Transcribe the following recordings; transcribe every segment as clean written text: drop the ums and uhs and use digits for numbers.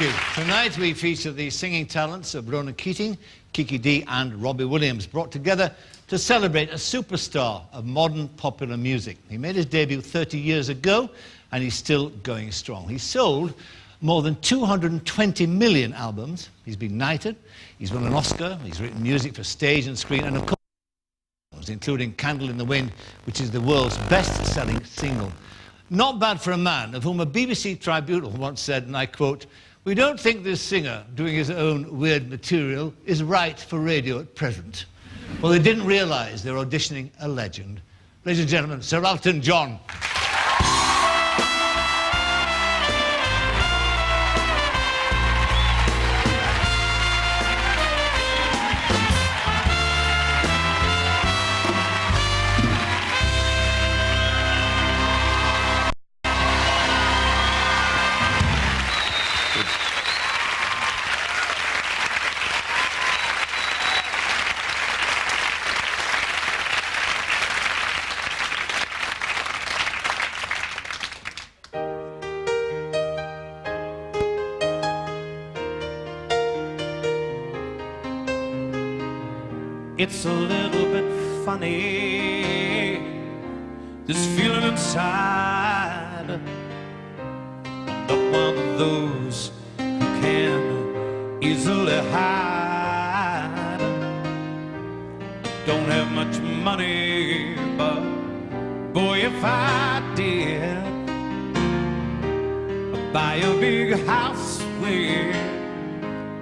you. Tonight we feature the singing talents of Ronan Keating, Kiki Dee and Robbie Williams, brought together to celebrate a superstar of modern popular music. He made his debut 30 years ago and he's still going strong. He's sold more than 220 million albums. He's been knighted, he's won an Oscar, he's written music for stage and screen, and of course, including Candle in the Wind, which is the world's best-selling single. Not bad for a man of whom a BBC tribunal once said, and I quote, "We don't think this singer doing his own weird material is right for radio at present." Well, they didn't realise they were auditioning a legend. Ladies and gentlemen, Sir Elton John. It's a little bit funny, this feeling inside. I'm not one of those who can easily hide. I don't have much money, but boy, if I did, I'd buy a big house where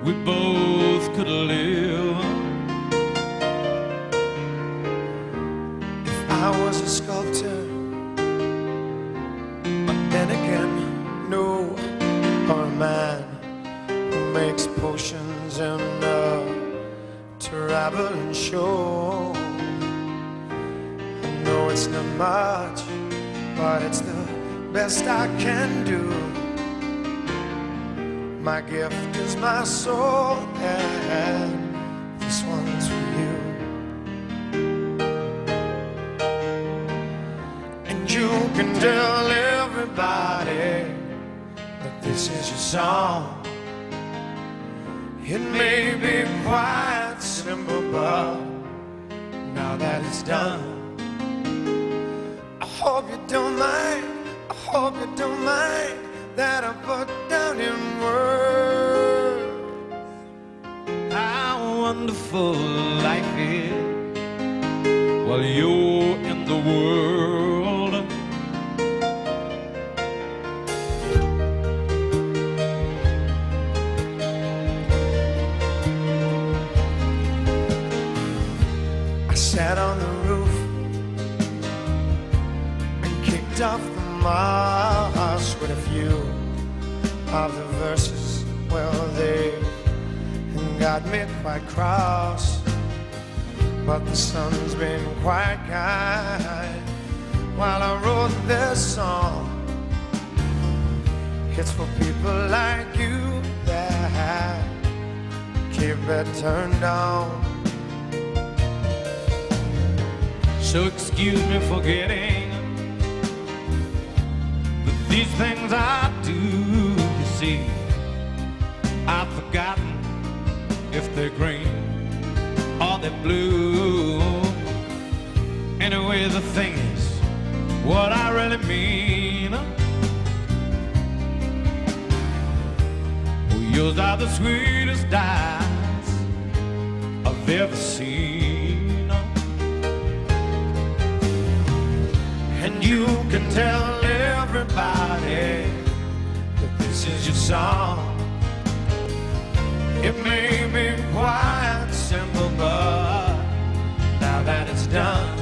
we both could live. I was a sculptor, but then again, no, or a man who makes potions in a traveling show. I know it's not much, but it's the best I can do. My gift is my soul, and this one's for you. You can tell everybody that this is your song. It may be quite simple, but now that it's done, I hope you don't mind, I hope you don't mind that I put down in words how wonderful life is while you're in the world. Sat on the roof and kicked off the moss with a few of the verses. Well, they got me quite cross, but the sun's been quite kind while I wrote this song. It's for people like you that keep it turned on. So excuse me for getting but these things I do, you see, I've forgotten if they're green or they're blue. Anyway, the thing is what I really mean. Oh, yours are the sweetest eyes I've ever seen. And you can tell everybody that this is your song. It may be quite simple, but now that it's done,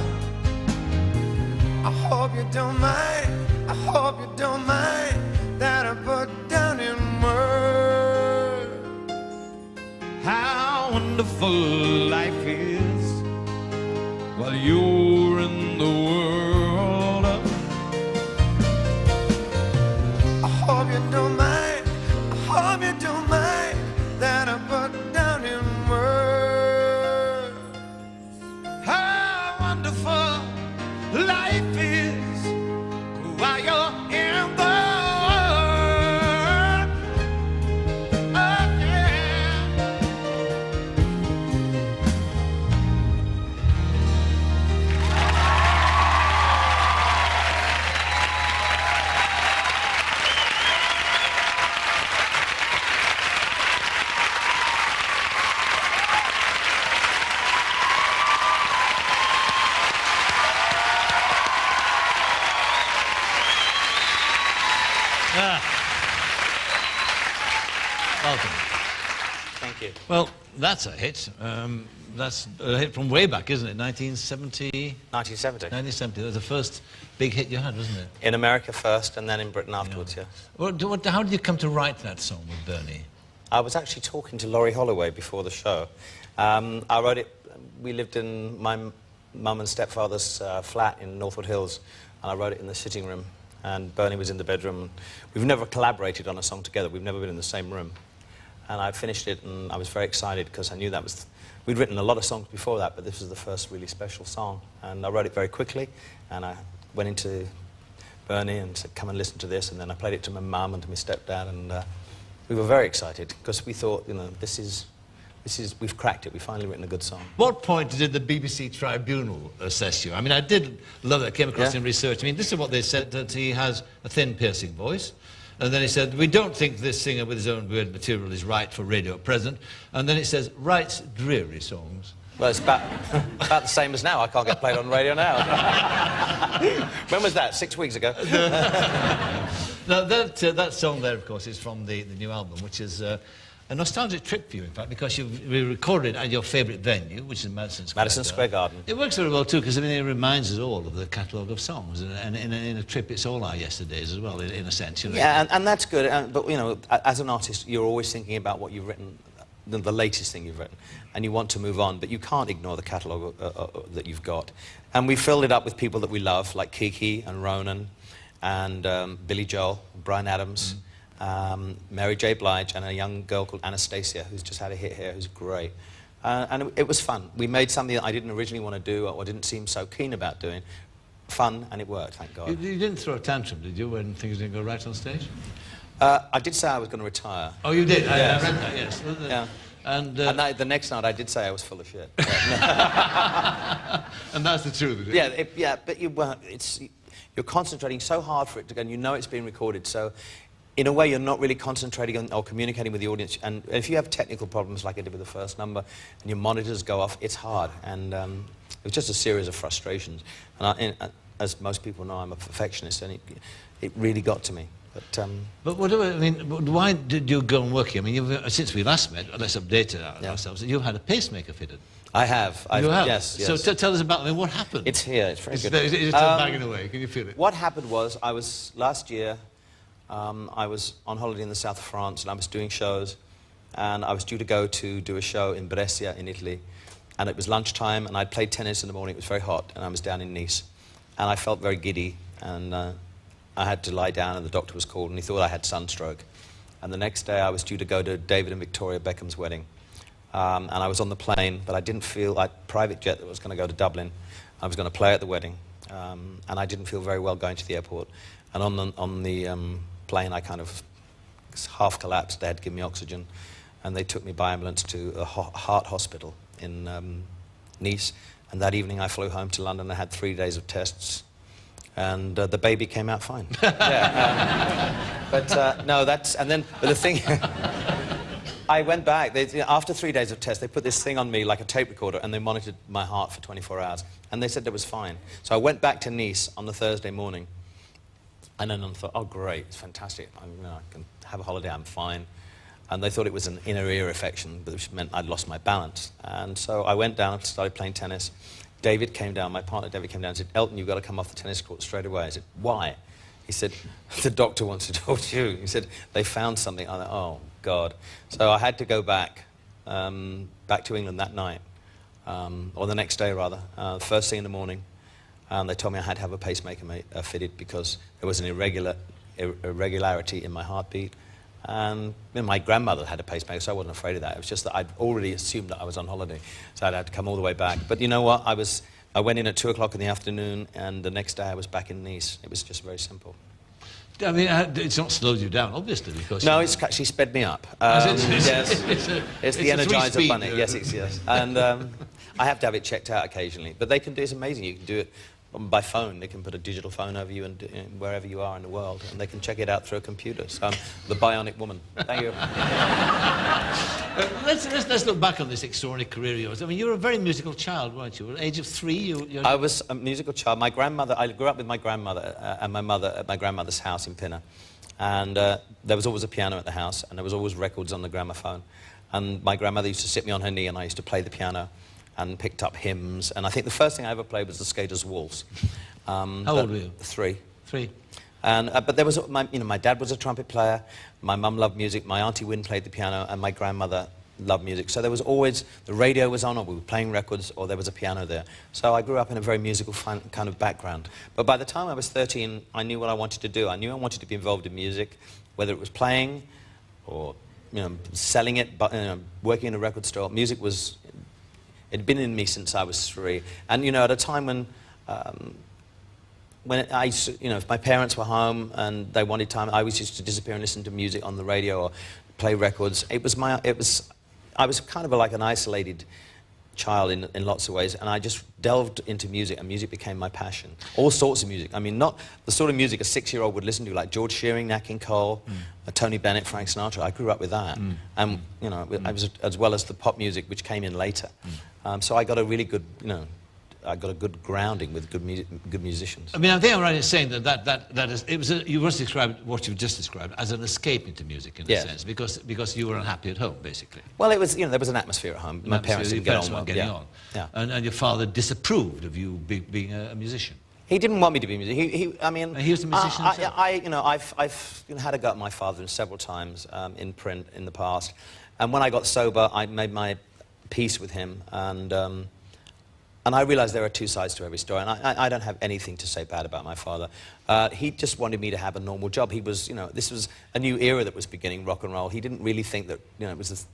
I hope you don't mind, I hope you don't mind that I put down in words how wonderful life is while you're in the world. I hope you don't mind, I hope you don't mind that I put down in words how wonderful life is while you're in the world. you. Well, that's a hit. That's a hit from way back, isn't it? 1970? 1970. 1970. That was the first big hit you had, wasn't it? In America first, and then in Britain afterwards, yes. Well, how did you come to write that song with Bernie? I was actually talking to Laurie Holloway before the show. I wrote it... We lived in my mum and stepfather's flat in Northwood Hills, and I wrote it in the sitting room, and Bernie was in the bedroom. We've never collaborated on a song together. We've never been in the same room. And I finished it, and I was very excited because I knew that was... We'd written a lot of songs before that, but this was the first really special song. And I wrote it very quickly, and I went into Bernie and said, come and listen to this, and then I played it to my mum and to my stepdad, and we were very excited because we thought, you know, we've cracked it, we've finally written a good song. What point did the BBC Tribunal assess you? I mean, I did love it, I came across in research. I mean, this is what they said, that he has a thin, piercing voice. And then he said, we don't think this singer with his own weird material is right for radio at present. And then it says, writes dreary songs. Well, it's about the same as now. I can't get played on the radio now. When was that? 6 weeks ago? Now, that song there, of course, is from the new album, which is a nostalgic trip for you, in fact, because we recorded at your favourite venue, which is Madison Square Garden. It works very well, too, because I mean, it reminds us all of the catalogue of songs. And in a trip, it's all our yesterdays as well, in a sense. You know? Yeah, and that's good. But, you know, as an artist, you're always thinking about what you've written, the latest thing you've written, and you want to move on, but you can't ignore the catalogue that you've got. And we filled it up with people that we love, like Kiki and Ronan and Billy Joel, Bryan Adams, Mary J. Blige, and a young girl called Anastasia, who's just had a hit here, who's great. And it was fun. We made something that I didn't originally want to do or didn't seem so keen about doing. Fun, and it worked, thank God. You didn't throw a tantrum, did you, when things didn't go right on stage? I did say I was going to retire. Oh, you did? Yes. I read that, yes. Yeah. And the next night I did say I was full of shit. And that's the truth, isn't it? Yeah, but you're concentrating so hard for it to go, and you know it's being recorded, so in a way you're not really concentrating on or communicating with the audience. And if you have technical problems like I did with the first number, and your monitors go off, it's hard. And it was just a series of frustrations. And as most people know, I'm a perfectionist, and it really got to me. But why did you go and work here? I mean, since we last met, let's update ourselves. You've had a pacemaker fitted. I have. You have? Yes. So tell us about, what happened? It's here. It's very good. It's banging away. Can you feel it? What happened was, last year, I was on holiday in the south of France, and I was doing shows, and I was due to go to do a show in Brescia in Italy, and it was lunchtime, and I'd played tennis in the morning. It was very hot, and I was down in Nice, and I felt very giddy, and I had to lie down, and the doctor was called, and he thought I had sunstroke. And the next day I was due to go to David and Victoria Beckham's wedding. And I was on the plane, but I didn't feel like private jet that was going to go to Dublin. I was going to play at the wedding, and I didn't feel very well going to the airport. And on the plane, I kind of half collapsed. They had to give me oxygen, and they took me by ambulance to a heart hospital in Nice. And that evening I flew home to London. I had 3 days of tests. And the baby came out fine. No, but the thing, I went back. After 3 days of tests, they put this thing on me like a tape recorder, and they monitored my heart for 24 hours. And they said it was fine. So I went back to Nice on the Thursday morning, and then I thought, oh, great, it's fantastic. I can have a holiday, I'm fine. And they thought it was an inner ear infection, which meant I'd lost my balance. And so I went down and started playing tennis. David came down, my partner David came down and said, Elton, you've got to come off the tennis court straight away. I said, why? He said, the doctor wants to talk to you. He said, they found something. I thought, oh, God. So I had to go back to England that night, or the next day, rather, first thing in the morning. They told me I had to have a pacemaker fitted because there was an irregularity in my heartbeat. And my grandmother had a pacemaker, so I wasn't afraid of that. It was just that I'd already assumed that I was on holiday, so I'd had to come all the way back. But you know what? I went in at 2 o'clock in the afternoon, and the next day I was back in Nice. It was just very simple. I mean, it's not slowed you down, obviously, because... No, it's actually sped me up. Yes, it's the Energizer Bunny. Yes, yes. And I have to have it checked out occasionally. But they can do, it's amazing. You can do it by phone. They can put a digital phone over you and wherever you are in the world, and they can check it out through a computer. So I'm the bionic woman. Thank you. Let's look back on this extraordinary career of yours. I mean, you were a very musical child, weren't you? At the age of 3, I was a musical child. My grandmother, I grew up with my grandmother and my mother at my grandmother's house in Pinner. And there was always a piano at the house, and there was always records on the gramophone. And my grandmother used to sit me on her knee, and I used to play the piano and picked up hymns. And I think the first thing I ever played was the Skater's Waltz. How old were you? 3. 3. And, but there was, my dad was a trumpet player, my mum loved music, my Auntie Wynne played the piano, and my grandmother loved music. So there was always, the radio was on, or we were playing records, or there was a piano there. So I grew up in a very musical kind of background. But by the time I was 13, I knew what I wanted to do. I knew I wanted to be involved in music, whether it was playing, or selling it, but working in a record store. Music was, it had been in me since I was 3. And at a time when if my parents were home and they wanted time, I always used to disappear and listen to music on the radio or play records. I was kind of like an isolated child in lots of ways, and I just delved into music, and music became my passion. All sorts of music. I mean, not the sort of music a 6-year-old would listen to, like George Shearing, Nat King Cole, Tony Bennett, Frank Sinatra. I grew up with that, and I was, as well as the pop music, which came in later. So I got a really good, I got a good grounding with good musicians. I mean, I think I'm right in saying you must describe what you've just described as an escape into music, in a sense, because you were unhappy at home, basically. Well, it was, there was an atmosphere at home. My parents didn't get on well. Getting on. Yeah. And your father disapproved of you being a musician. He didn't want me to be a musician. I mean, he was a musician himself. I've had a go at my father several times in print in the past, and when I got sober, I made my peace with him, and I realized there are two sides to every story, and I don't have anything to say bad about my father. He just wanted me to have a normal job. He was, this was a new era that was beginning, rock and roll. He didn't really think that, it was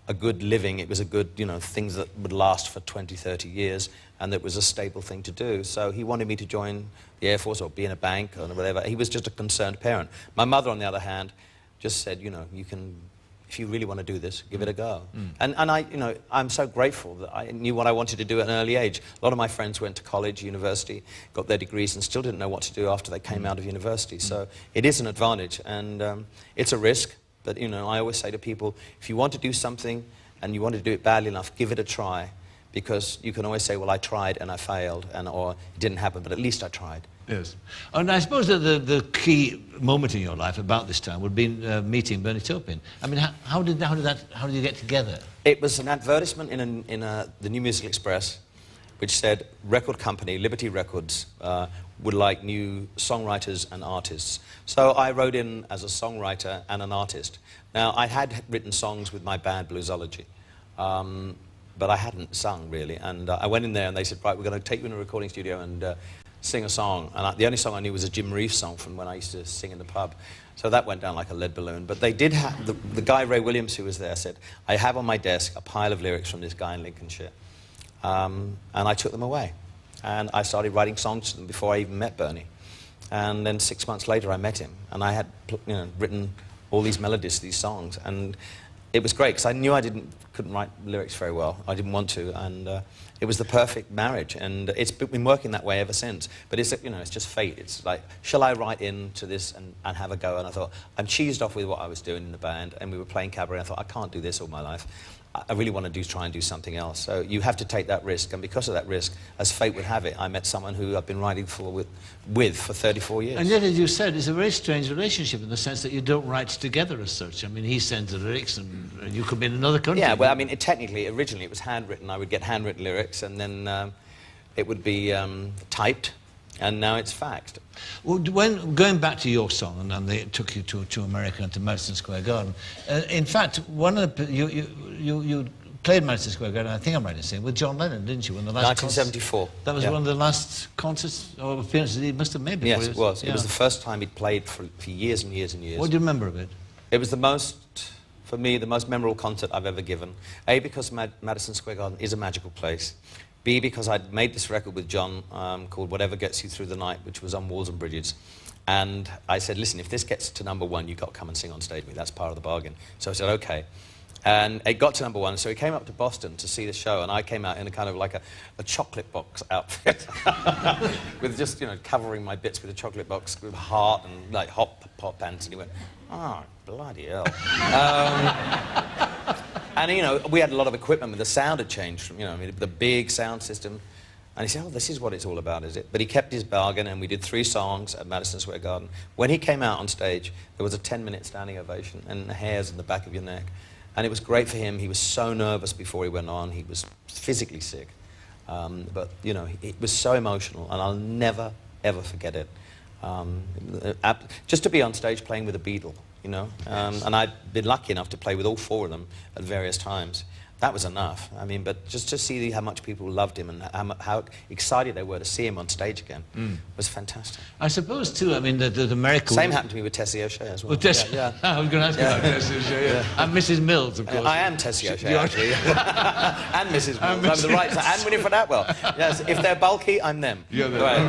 a good living. It was a good, things that would last for 20, 30 years, and that was a stable thing to do. So he wanted me to join the Air Force or be in a bank or whatever. He was just a concerned parent. My mother, on the other hand, just said, you can, if you really want to do this, give it a go. And I'm so grateful that I knew what I wanted to do at an early age. A lot of my friends went to college, university, got their degrees, and still didn't know what to do after they came out of university. So it is an advantage, and it's a risk. But I always say to people, if you want to do something and you want to do it badly enough, give it a try, because you can always say, well, I tried and I failed, or it didn't happen, but at least I tried. Yes. And I suppose that the key moment in your life about this time would be meeting Bernie Taupin. I mean, how did you get together? It was an advertisement in the New Musical Express, which said record company, Liberty Records, would like new songwriters and artists. So I wrote in as a songwriter and an artist. Now, I had written songs with my band, Bluesology, but I hadn't sung, really. And I went in there and they said, right, we're going to take you in a recording studio and sing a song. And the only song I knew was a Jim Reeves song from when I used to sing in the pub. So that went down like a lead balloon. But they did have, the guy, Ray Williams, who was there, said, I have on my desk a pile of lyrics from this guy in Lincolnshire. And I took them away. And I started writing songs to them before I even met Bernie. And then 6 months later, I met him. And I had written all these melodies to these songs. And it was great, because I knew I couldn't write lyrics very well. I didn't want to. And it was the perfect marriage. And it's been working that way ever since. But it's, it's just fate. It's like, shall I write into this and have a go? And I thought, I'm cheesed off with what I was doing in the band. And we were playing cabaret. I thought, I can't do this all my life. I really want to try and do something else. So you have to take that risk, and because of that risk, as fate would have it, I met someone who I've been writing with for 34 years. And yet, as you said, it's a very strange relationship in the sense that you don't write together as such. I mean, he sends the lyrics, and you could be in another country. Yeah, well, I mean, technically, originally it was handwritten. I would get handwritten lyrics, and then it would be typed, and now it's faxed. Well, going back to your song, and they took you to America and to Madison Square Garden. In fact, one of the, you played Madison Square Garden, I think I'm right in saying, with John Lennon, didn't you? In the last 1974. That was one of the last concerts or appearances he must have made. Yes, it was. Yeah. It was the first time he'd played for years and years and years. What do you remember of it? It was for me, the most memorable concert I've ever given. A, because Madison Square Garden is a magical place. B, because I'd made this record with John called Whatever Gets You Through the Night, which was on Walls and Bridges. And I said, listen, if this gets to #1, you've got to come and sing on stage with me. That's part of the bargain. So I said, OK. And it got to #1, so he came up to Boston to see the show, and I came out in a kind of like a chocolate box outfit, with just, covering my bits with a chocolate box, with a heart and like hot pop pants, and he went, oh, bloody hell. And, we had a lot of equipment, but the sound had changed from, the big sound system. And he said, oh, this is what it's all about, is it? But he kept his bargain, and we did 3 songs at Madison Square Garden. When he came out on stage, there was a 10-minute standing ovation, and the hairs in the back of your neck. And it was great for him. He was so nervous before he went on. He was physically sick. But, you know, it was so emotional, and I'll never, ever forget it. Just to be on stage playing with a Beatle, you know, and I'd been lucky enough to play with all 4 of them at various times. That was enough. I mean, but just to see how much people loved him and how excited they were to see him on stage again was fantastic. I suppose, too, I mean, the American... Same happened to me with Tessie O'Shea as well. With Tessie? Yeah. I was going to ask you about Tessie O'Shea, yeah. And Mrs. Mills, of course. I am Tessie O'Shea, actually. And Mrs. Mills. I'm the right side. And Winifred Atwell. Yes, if they're bulky, I'm them. Yeah, right.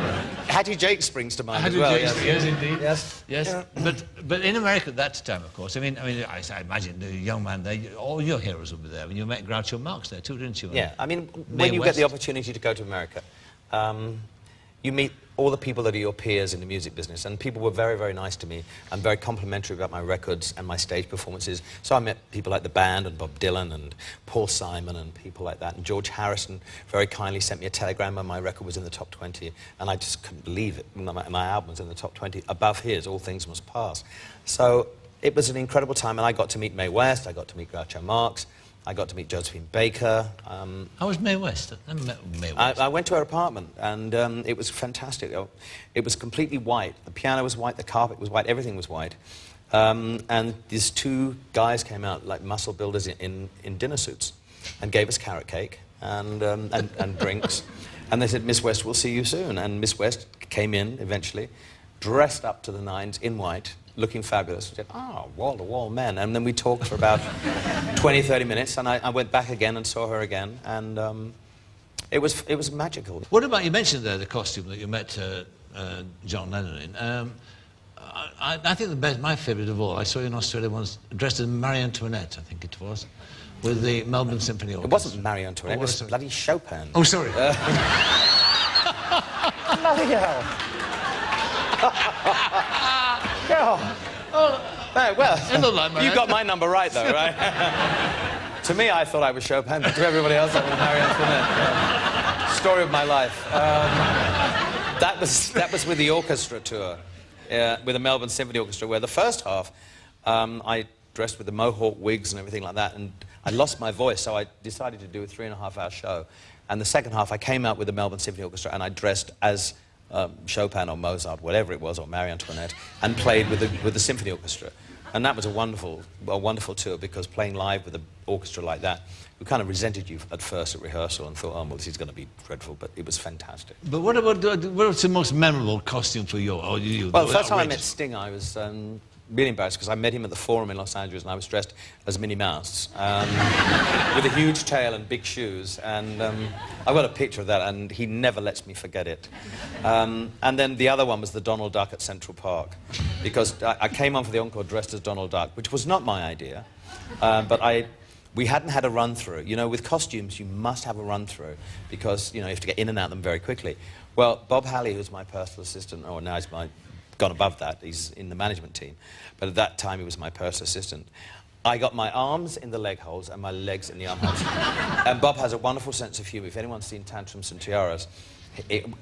Hattie Jake springs to mind as well. Yes, indeed. Yes. Yes. Yeah. But in America at that time, of course, I imagine the young man there, all your heroes would be there. When you met Groucho Marx there too, didn't you? Yeah, I mean, when you get the opportunity to go to America, you meet all the people that are your peers in the music business, and people were very, very nice to me and very complimentary about my records and my stage performances. So I met people like the band and Bob Dylan and Paul Simon and people like that. And George Harrison very kindly sent me a telegram when my record was in the top 20, and I just couldn't believe it. My album was in the top 20, above his, All Things Must Pass. So it was an incredible time, and I got to meet Mae West, I got to meet Groucho Marx, I got to meet Josephine Baker. How was Mae West? I never met Mae West. I went to her apartment, and it was fantastic. It was completely white. The piano was white, the carpet was white, everything was white. And these 2 guys came out like muscle builders in dinner suits and gave us carrot cake and drinks. And they said, Miss West, we'll see you soon. And Miss West came in eventually, dressed up to the nines in white, looking fabulous. She said, oh, wall-to-wall men. And then we talked for about 20, 30 minutes, and I went back again and saw her again, and it was magical. What about, you mentioned there the costume that you met John Lennon in. I think my favourite of all, I saw you in Australia once, dressed as Marie Antoinette, I think it was, with the Melbourne Symphony Orchestra. It wasn't Marie Antoinette, it was bloody Chopin. Oh, sorry. Bloody hell. Oh, well, you got my number right, though, right? To me, I thought I was Chopin, but to everybody else, I was Marie Antoinette. Story of my life. That was with the orchestra tour, with the Melbourne Symphony Orchestra, where the first half, I dressed with the mohawk wigs and everything like that, and I lost my voice, so I decided to do a 3.5-hour show. And the second half, I came out with the Melbourne Symphony Orchestra, and I dressed as Chopin or Mozart, whatever it was, or Marie Antoinette, and played with the symphony orchestra. And that was a wonderful tour, because playing live with an orchestra like that, we kind of resented you at first at rehearsal and thought, oh, well, this is going to be dreadful, but it was fantastic. But what was the most memorable costume for you? Well, the first time I met Sting, I was really embarrassed, because I met him at the Forum in Los Angeles, and I was dressed as Minnie Mouse, with a huge tail and big shoes, and I've got a picture of that, and he never lets me forget it. And then the other one was the Donald Duck at Central Park, because I came on for the encore dressed as Donald Duck, which was not my idea, but we hadn't had a run-through. You know, with costumes, you must have a run-through, because, you know, you have to get in and out of them very quickly. Well, Bob Halley, who's my personal assistant, or now he's gone above that, he's in the management team, but at that time he was my personal assistant. I got my arms in the leg holes and my legs in the armholes. And Bob has a wonderful sense of humour. If anyone's seen Tantrums and Tiaras,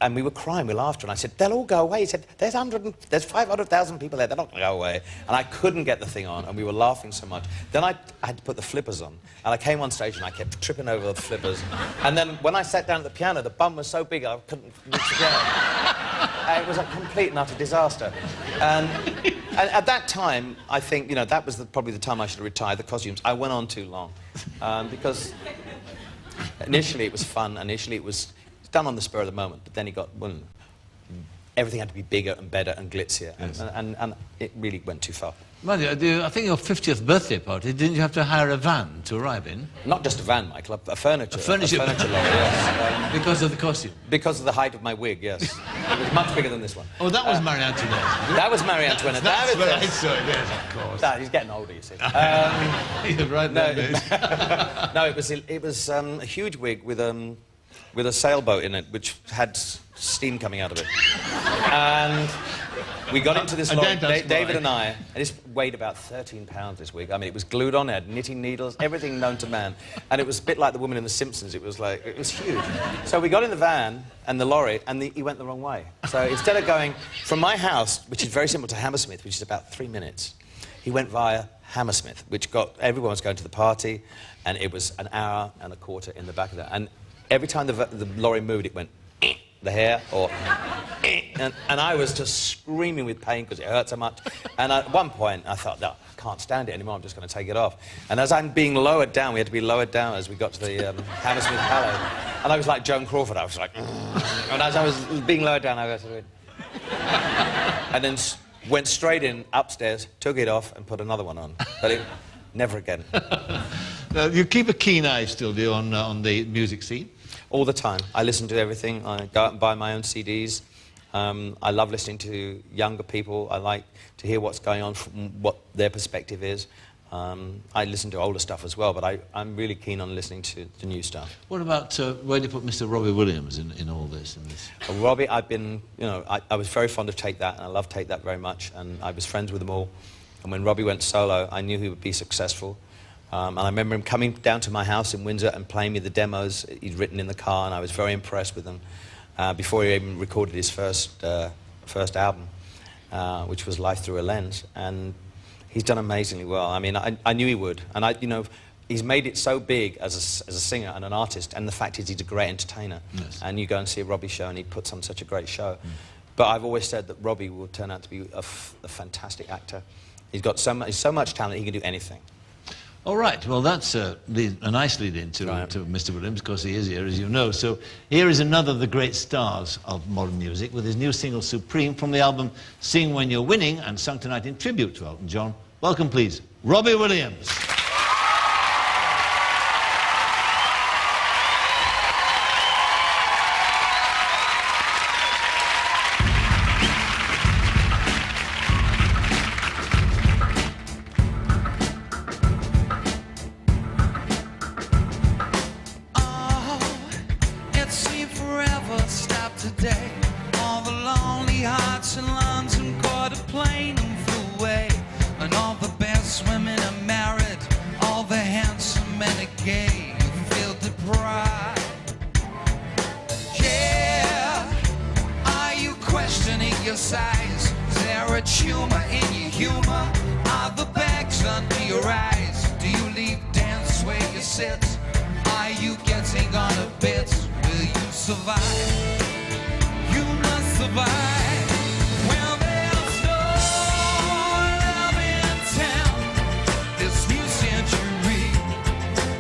and we were crying, we laughed, and I said, they'll all go away. He said, there's 500,000 people there, they're not going to go away. And I couldn't get the thing on, and we were laughing so much. Then I had to put the flippers on, and I came on stage and I kept tripping over the flippers. And then when I sat down at the piano, the bum was so big I couldn't reach the ground. It was a complete and utter disaster. And at that time, I think, you know, that was probably the time I should have retired the costumes. I went on too long, because initially it was fun, initially it was done on the spur of the moment, but then he got, well, everything had to be bigger and better and glitzier, yes. and it really went too far. Well, I think your 50th birthday party, didn't you have to hire a van to arrive in? Not just a van, Michael, a furniture lorry, yes. Because of the costume? Because of the height of my wig, yes. It was much bigger than this one. Oh, that was Marie Antoinette. That was Marie Antoinette. That's what I saw, yes, of course. No, he's getting older, you see. He's right there. No, it was a huge wig with a sailboat in it, which had steam coming out of it. And we got into this lorry, David and I, and this weighed about 13 pounds, this wig. I mean, it was glued on, it had knitting needles, everything known to man. And it was a bit like the woman in The Simpsons. It was huge. So we got in the van and the lorry, and he went the wrong way. So instead of going from my house, which is very simple, to Hammersmith, which is about 3 minutes, he went via Hammersmith, which got everyone was going to the party, and it was an hour and a quarter in the back of that. And every time the lorry moved, it went the hair or and I was just screaming with pain because it hurt so much. And at one point, I thought, no, I can't stand it anymore. I'm just going to take it off. And as I'm being lowered down, we had to be lowered down as we got to the Hammersmith Palais. And I was like Joan Crawford. I was like, and as I was being lowered down, I was like, and then went straight in upstairs, took it off, and put another one on. But it, never again. You keep a keen eye still, do you, on the music scene? All the time. I listen to everything. I go out and buy my own CDs. I love listening to younger people. I like to hear what's going on, from what their perspective is. I listen to older stuff as well, but I'm really keen on listening to the new stuff. What about, where do you put Mr. Robbie Williams in all this? Robbie, I've been, you know, I was very fond of Take That, and I love Take That very much, and I was friends with them all. And when Robbie went solo, I knew he would be successful. And I remember him coming down to my house in Windsor and playing me the demos he'd written in the car, and I was very impressed with them before he even recorded his first album, which was Life Through a Lens. And he's done amazingly well. I mean, I knew he would. And, you know, he's made it so big as a singer and an artist, and the fact is he's a great entertainer. Yes. And you go and see a Robbie show, and he puts on such a great show. But I've always said that Robbie will turn out to be a fantastic actor. He's got so much talent, he can do anything. All right, well, that's a nice lead-in to Mr. Williams, because he is here, as you know. So here is another of the great stars of modern music with his new single, Supreme, from the album Sing When You're Winning, and sung tonight in tribute to Elton John. Welcome, please, Robbie Williams. Today, all the lonely hearts in London caught a plane and flew away, and all the best women are married, all the handsome men are gay. You feel deprived. Yeah, are you questioning your size? Is there a tumor in your humor? Are the bags under your eyes? Do you leave dance where you sit? Are you getting on a bit? Will you survive? You must survive. Well, there's no love in town. This new century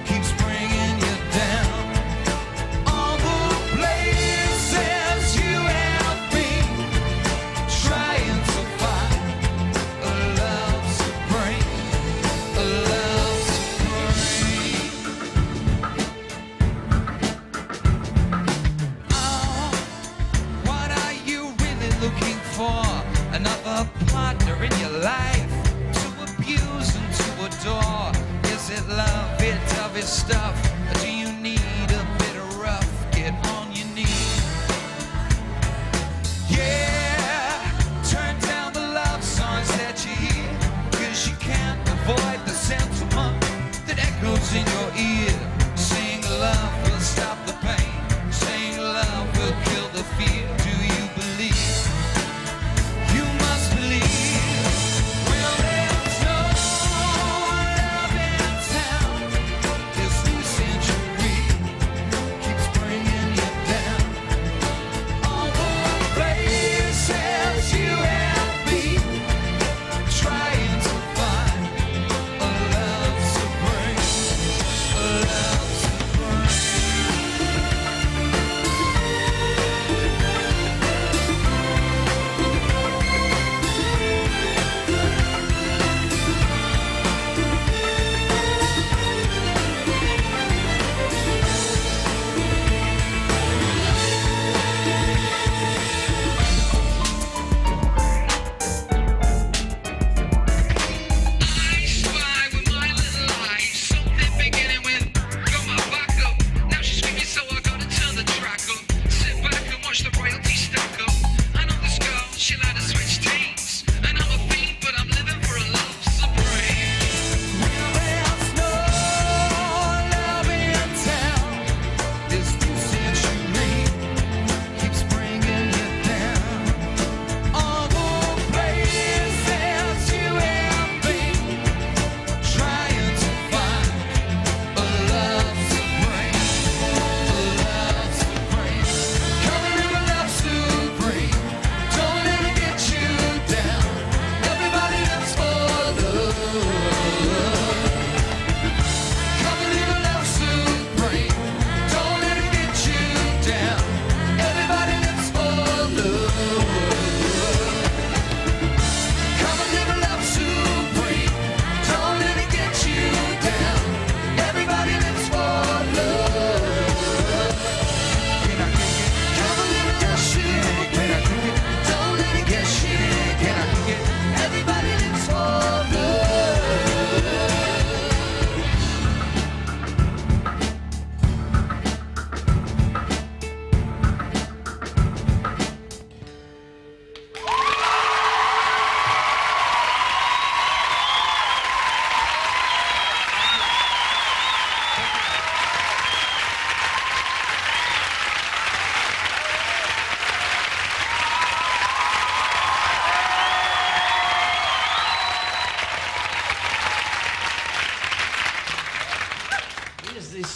keeps bringing you down. All the places you have been, trying to find a love supreme, a love supreme. Oh, looking for another partner in your life to abuse and to adore? Is it love, bit stuff, or do you need a bit of rough? Get on your knees. Yeah, turn down the love songs that you hear, 'cause you can't avoid the sentiment that echoes in your ear. Sing love will stop the pain, sing love will kill the fear. Do you believe? Well, there's no love in town. This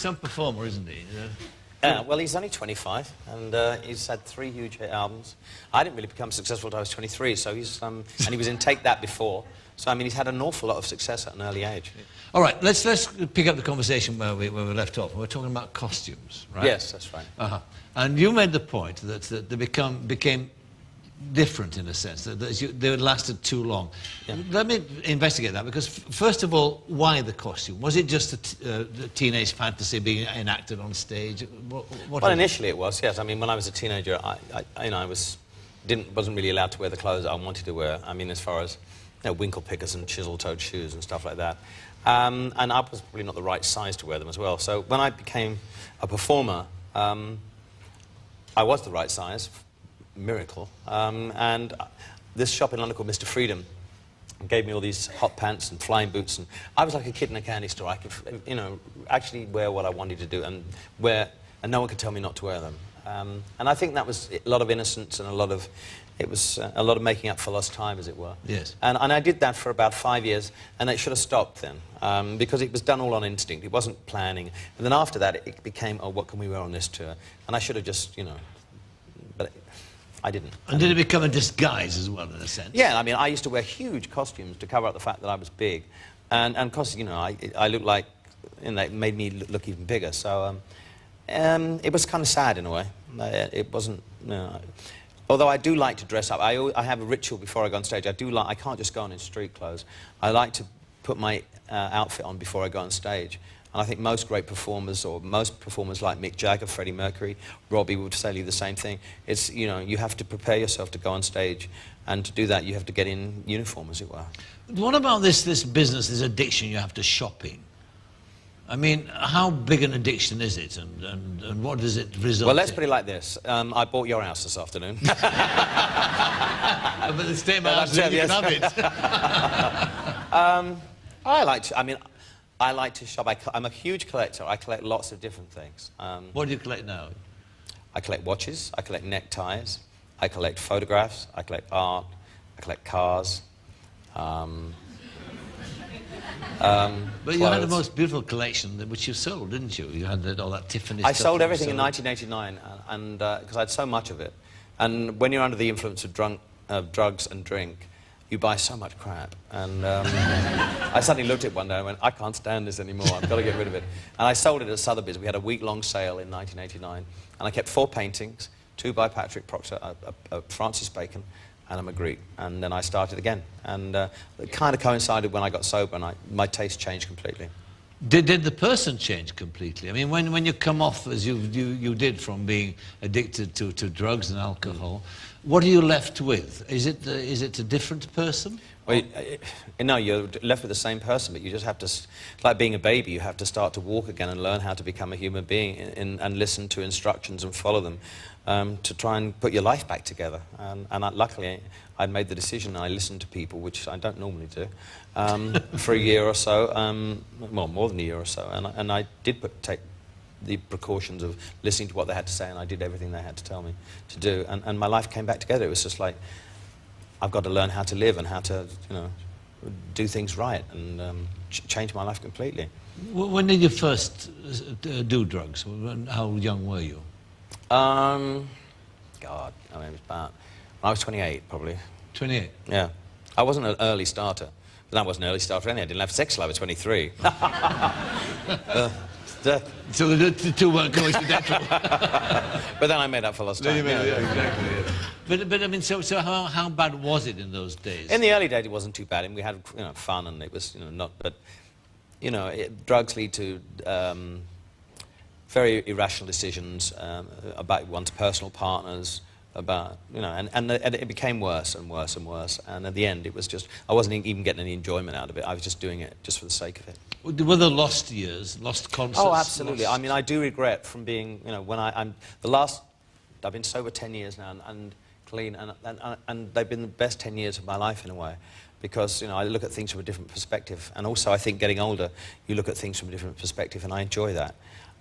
some performer, isn't he? Well, he's only 25, and he's had 3 huge hit albums. I didn't really become successful until I was 23, so he's... and he was in Take That before. So, I mean, he's had an awful lot of success at an early age. All right, let's pick up the conversation where we left off. We're talking about costumes, right? Yes, that's right. And you made the point that they became different in a sense, that they lasted too long. Yeah. Let me investigate that, because first of all, why the costume? Was it just the teenage fantasy being enacted on stage? Well, initially it was, yes. I mean, when I was a teenager, I wasn't really allowed to wear the clothes I wanted to wear. I mean, as far as winkle pickers and chisel-toed shoes and stuff like that. And I was probably not the right size to wear them as well. So when I became a performer, I was the right size. Miracle. And this shop in London called Mr. Freedom gave me all these hot pants and flying boots, and I was like a kid in a candy store. I could, actually wear what I wanted to do and no one could tell me not to wear them. And I think that was a lot of innocence and it was a lot of making up for lost time, as it were. Yes. And I did that for about 5 years, and it should have stopped then, because it was done all on instinct. It wasn't planning. And then after that, it became, oh, what can we wear on this tour? And I should have just, but I didn't. And did it become a disguise as well, in a sense? Yeah, I mean, I used to wear huge costumes to cover up the fact that I was big. And because, I looked like, it made me look even bigger. So it was kind of sad in a way. It wasn't, although I do like to dress up. I have a ritual before I go on stage. I can't just go on in street clothes. I like to put my outfit on before I go on stage. And I think most great performers, or most performers like Mick Jagger, Freddie Mercury, Robbie would say the same thing. It's, you have to prepare yourself to go on stage, and to do that you have to get in uniform, as it were. What about this business, this addiction you have to shopping? I mean, how big an addiction is it, and what does it result in? Well, let's put it like this. I bought your house this afternoon. But the same house, you can have it. I like to shop. I'm a huge collector. I collect lots of different things. What do you collect now? I collect watches, I collect neckties, I collect photographs, I collect art, I collect cars. But you had the most beautiful collection, which you sold, didn't you? You had all that Tiffany stuff. I sold everything in 1989, and because I had so much of it. And when you're under the influence of drugs and drink, you buy so much crap. And I suddenly looked at it one day and went, I can't stand this anymore, I've got to get rid of it. And I sold it at Sotheby's. We had a week-long sale in 1989. And I kept 4 paintings, 2 by Patrick Proctor, a Francis Bacon, and a Magritte. And then I started again. And it kind of coincided when I got sober, and my taste changed completely. Did the person change completely? I mean, when you come off, as you did, from being addicted to drugs and alcohol, what are you left with? Is it a different person? Well, no, you're left with the same person, but you just have to, like being a baby, you have to start to walk again and learn how to become a human being and listen to instructions and follow them to try and put your life back together. Luckily, I made the decision. I listened to people, which I don't normally do, for a year or so, well, more than a year or so, and I did take the precautions of listening to what they had to say, and I did everything they had to tell me to do, and my life came back together. It was just like, I've got to learn how to live and how to, do things right, and change my life completely. When did you first do drugs? How young were you? God, I mean, it was about, when I was 28, probably. 28? Yeah. I wasn't an early starter. But I wasn't an early starter anyway. I didn't have sex till I was 23. So the two weren't coincidental. But then I made up for lost time. Yeah, exactly. Yeah. But I mean, so how bad was it in those days? In the early days, it wasn't too bad, and we had fun, and it was not. But drugs lead to very irrational decisions about one's personal partners. About and it became worse and worse and worse, and at the end it was just, I wasn't even getting any enjoyment out of it. I was just doing it just for the sake of it. Were there lost years, lost concerts? Oh, absolutely. I mean, I do regret from being, when I've been sober 10 years now and clean, and they've been the best 10 years of my life in a way, because I look at things from a different perspective, and also I think getting older, you look at things from a different perspective, and I enjoy that.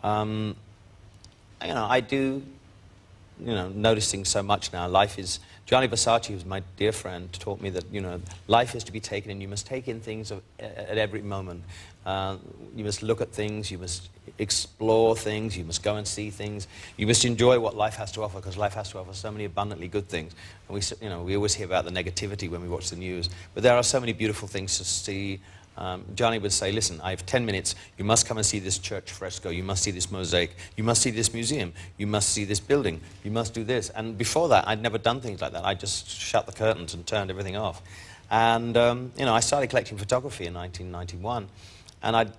I do. Noticing so much now, life is Gianni Versace, who's my dear friend, taught me that, you know, life is to be taken in. You must take in things at every moment. You must look at things, you must explore things, you must go and see things. You must enjoy what life has to offer, because life has to offer so many abundantly good things. And we always hear about the negativity when we watch the news, but there are so many beautiful things to see. Johnny would say, listen, I have 10 minutes, you must come and see this church fresco, you must see this mosaic, you must see this museum, you must see this building, you must do this. And before that, I'd never done things like that. I just shut the curtains and turned everything off. And, you know, I started collecting photography in 1991, and I'd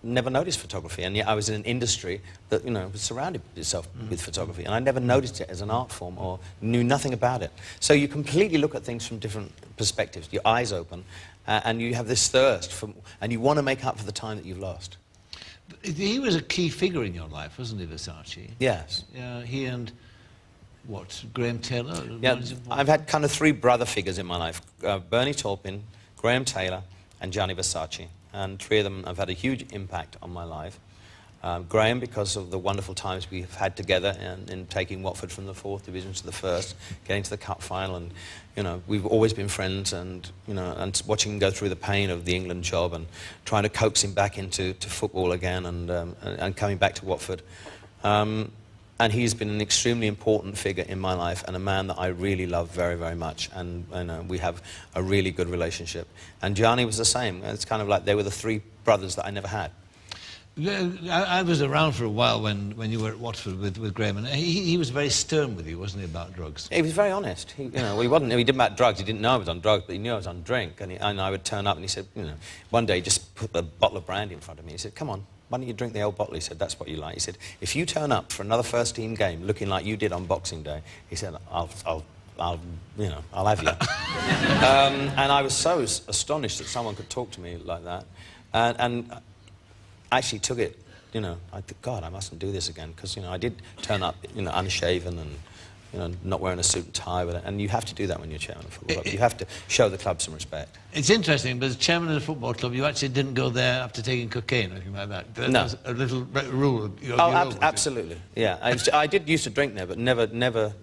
never noticed photography, and yet I was in an industry that, you know, surrounded itself with photography, and I never noticed it as an art form or knew nothing about it. So you completely look at things from different perspectives, your eyes open, and you have this thirst for, and you want to make up for the time that you've lost. He was a key figure in your life, wasn't he, Versace? Yes. He and, what, Graham Taylor? Yeah, I've had kind of three brother figures in my life, Bernie Taupin, Graham Taylor, and Gianni Versace. And three of them have had a huge impact on my life. Graham, because of the wonderful times we've had together in taking Watford from the 4th Division to the 1st, getting to the cup final, and, you know, we've always been friends, and, you know, and watching him go through the pain of the England job and trying to coax him back into football again, and coming back to Watford. And he's been an extremely important figure in my life, and a man that I really love very, very much, and we have a really good relationship. And Gianni was the same. It's kind of like they were the three brothers that I never had. Yeah, I was around for a while when you were at Watford with Graham, and he was very stern with you, wasn't he, about drugs? He was very honest. He, you know, he didn't about drugs. He didn't know I was on drugs, but he knew I was on drink. And I would turn up, and he said, you know, one day he just put a bottle of brandy in front of me. He said, come on, why don't you drink the old bottle? He said, that's what you like. He said, if you turn up for another first-team game looking like you did on Boxing Day, he said, I'll have you. And I was so astonished that someone could talk to me like that. And I actually took it, you know, I thought, God, I mustn't do this again, because, you know, I did turn up, you know, unshaven and, you know, not wearing a suit and tie, and you have to do that when you're chairman of a football club. You have to show the club some respect. It's interesting, but as chairman of the football club, you actually didn't go there after taking cocaine or anything like that. That was a little rule. Absolutely. Yeah, I did used to drink there, but never,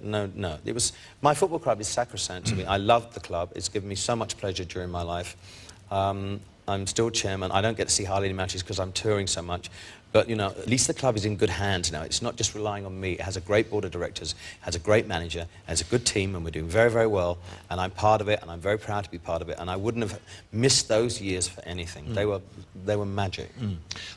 no. It was, my football club is sacrosanct to me. I loved the club. It's given me so much pleasure during my life. I'm still chairman. I don't get to see hardly any matches because I'm touring so much. But, you know, at least the club is in good hands now. It's not just relying on me. It has a great board of directors, has a great manager, has a good team, and we're doing very, very well. And I'm part of it, and I'm very proud to be part of it. And I wouldn't have missed those years for anything. They were magic.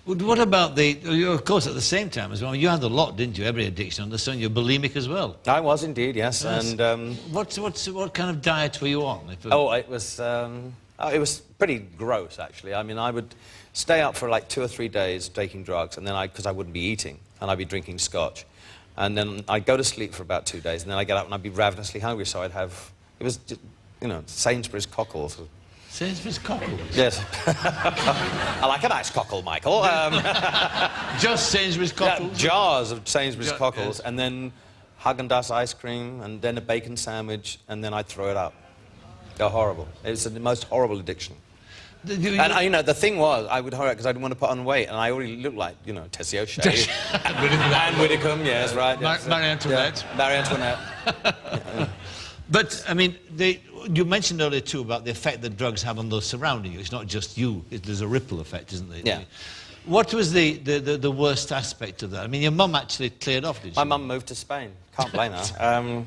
Well, what about of course, at the same time as well, you had a lot, didn't you? Every addiction. Understand you're bulimic as well. I was indeed, yes. And what kind of diet were you on? It was pretty gross, actually. I mean, I would stay up for like 2 or 3 days taking drugs, and then because I wouldn't be eating, and I'd be drinking scotch. And then I'd go to sleep for about 2 days, and then I'd get up and I'd be ravenously hungry, so I'd have, it was, you know, Sainsbury's cockles. Sainsbury's cockles? Yes. I like a nice cockle, Michael. Just Sainsbury's cockles? Yeah, jars of Sainsbury's cockles, and then Haagen-Dazs ice cream, and then a bacon sandwich, and then I'd throw it up. They're horrible. It was the most horrible addiction. And, you know, the thing was, I would hurry because I didn't want to put on weight, and I already looked like, you know, Tessie O'Shea. and Widdicombe, yes, right. Marie Antoinette. Yeah, Marie Antoinette. But, I mean, you mentioned earlier, too, about the effect that drugs have on those surrounding you. It's not just you. There's a ripple effect, isn't there? Yeah. What was the worst aspect of that? I mean, your mum actually cleared off, did she? My mum moved to Spain. Can't blame her.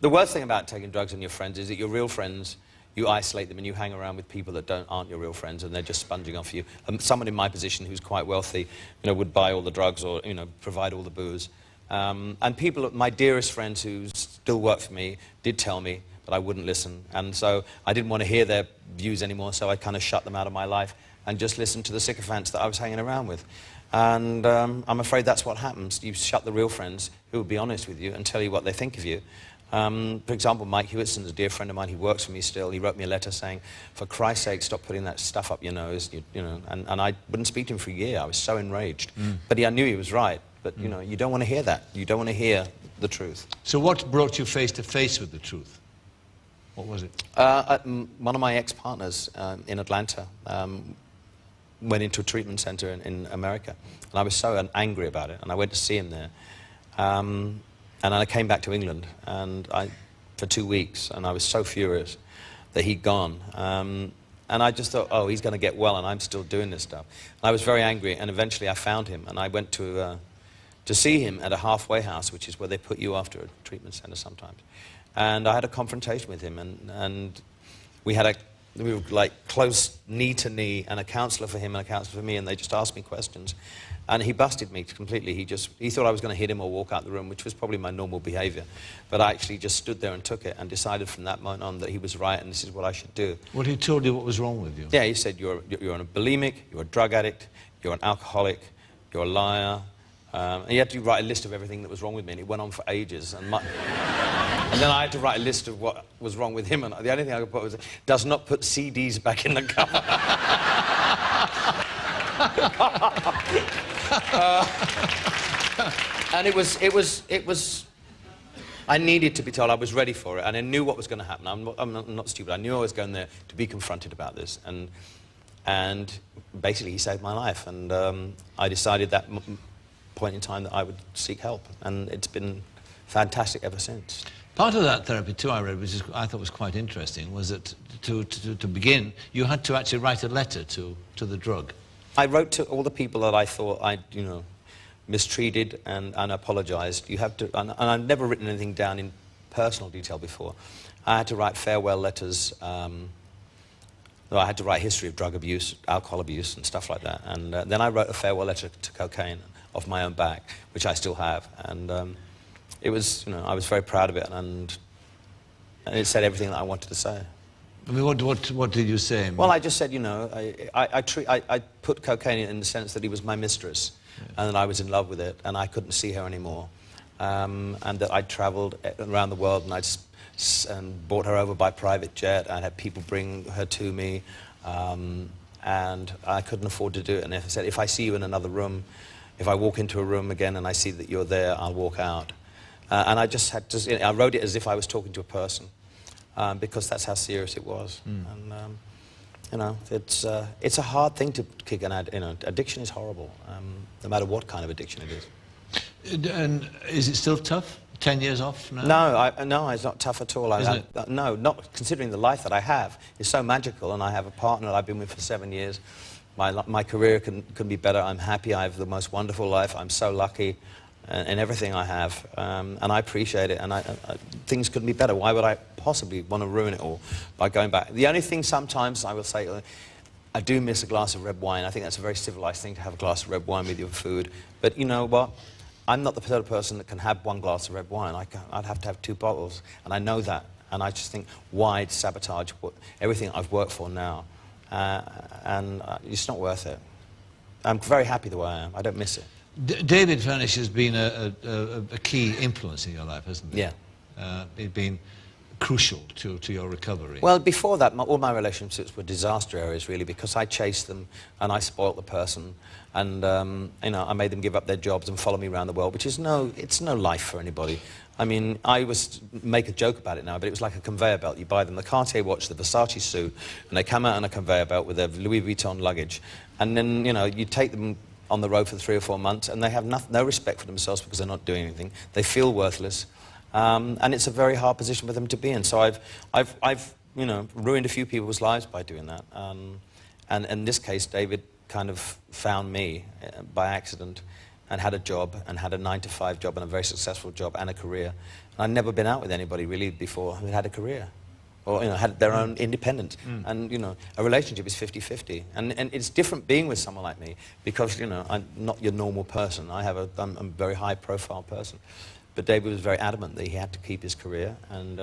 The worst thing about taking drugs and your friends is that your real friends, you isolate them and you hang around with people that aren't your real friends, and they're just sponging off you. Someone in my position who's quite wealthy, you know, would buy all the drugs or, you know, provide all the booze. And people, my dearest friends who still work for me, did tell me, but I wouldn't listen. And so I didn't want to hear their views anymore, so I kind of shut them out of my life and just listened to the sycophants that I was hanging around with. And I'm afraid that's what happens. You shut the real friends who will be honest with you and tell you what they think of you. For example, Mike Hewittson's a dear friend of mine. He works for me still. He wrote me a letter saying, for Christ's sake, stop putting that stuff up your nose. You know, and I wouldn't speak to him for a year. I was so enraged. But I knew he was right. But, you know, you don't want to hear that. You don't want to hear the truth. So what brought you face to face with the truth? What was it? One of my ex-partners in Atlanta went into a treatment center in America. And I was so angry about it. And I went to see him there. And I came back to England, and for 2 weeks, and I was so furious that he'd gone. And I just thought, oh, he's going to get well, and I'm still doing this stuff. And I was very angry, and eventually I found him, and I went to see him at a halfway house, which is where they put you after a treatment center sometimes. And I had a confrontation with him, and we were like close knee to knee, and a counselor for him and a counselor for me, and they just asked me questions. And he busted me completely. He thought I was going to hit him or walk out the room, which was probably my normal behavior. But I actually just stood there and took it and decided from that moment on that he was right and this is what I should do. Well, he told you what was wrong with you? Yeah, he said, you're a bulimic, you're a drug addict, you're an alcoholic, you're a liar. And he had to write a list of everything that was wrong with me, and it went on for ages. And then I had to write a list of what was wrong with him, and the only thing I could put was, does not put CDs back in the cover. And it was, I needed to be told. I was ready for it, and I knew what was going to happen. I'm not stupid. I knew I was going there to be confronted about this, and basically he saved my life, and I decided that point in time that I would seek help, and it's been fantastic ever since. Part of that therapy too, I read, which I thought was quite interesting, was that to begin, you had to actually write a letter to the drug. I wrote to all the people that I thought I'd, mistreated and apologized. You have to, and I've never written anything down in personal detail before. I had to write farewell letters. I had to write history of drug abuse, alcohol abuse, and stuff like that. And then I wrote a farewell letter to cocaine off my own back, which I still have. And it was, I was very proud of it, and it said everything that I wanted to say. I mean, what did you say? Well, I just said, I put cocaine in the sense that he was my mistress, and that I was in love with it, and I couldn't see her anymore, and that I'd travelled around the world, and I'd brought her over by private jet. I had people bring her to me, and I couldn't afford to do it. And I said, if I see you in another room, if I walk into a room again and I see that you're there, I'll walk out. And I just had to, I wrote it as if I was talking to a person, because that's how serious it was. And, it's a hard thing to kick an addiction is horrible, no matter what kind of addiction it is. And is it still tough? 10 years off now? No, it's not tough at all. No, not considering the life that I have. It's so magical, and I have a partner that I've been with for 7 years. My career can be better. I'm happy. I have the most wonderful life. I'm so lucky in everything I have, and I appreciate it, and things couldn't be better. Why would I possibly want to ruin it all by going back? The only thing sometimes I will say, I do miss a glass of red wine. I think that's a very civilized thing to have a glass of red wine with your food. But you know what? I'm not the sort of person that can have one glass of red wine. I'd have to have 2 bottles, and I know that. And I just think, why sabotage everything I've worked for now? And it's not worth it. I'm very happy the way I am. I don't miss it. David Furnish has been a key influence in your life, hasn't he? Yeah. It's been crucial to your recovery. Well, before that, all my relationships were disaster areas, really, because I chased them and I spoilt the person, and I made them give up their jobs and follow me around the world, which is it's no life for anybody. I mean, I make a joke about it now, but it was like a conveyor belt. You buy them the Cartier watch, the Versace suit, and they come out on a conveyor belt with their Louis Vuitton luggage, and then you take them on the road for 3 or 4 months, and they have no respect for themselves because they're not doing anything. They feel worthless, and it's a very hard position for them to be in. So I've ruined a few people's lives by doing that. And in this case, David kind of found me by accident, and had a job, and had a 9-to-5 job, and a very successful job, and a career. And I'd never been out with anybody really before who had a career, or had their own independence. And a relationship is 50-50, and it's different being with someone like me, because I'm not your normal person. I'm a very high-profile person. But David was very adamant that he had to keep his career, and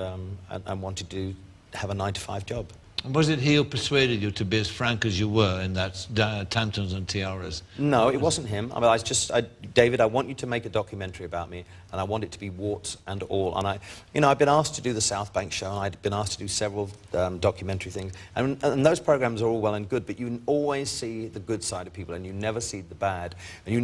wanted to have a 9-to-5 job. And was it he who persuaded you to be as frank as you were in that Tantrums and Tiaras? No, it wasn't him. I mean, David, I want you to make a documentary about me, and I want it to be warts and all. And I've been asked to do the South Bank show, and I've been asked to do several documentary things. And those programs are all well and good, but you always see the good side of people, and you never see the bad. And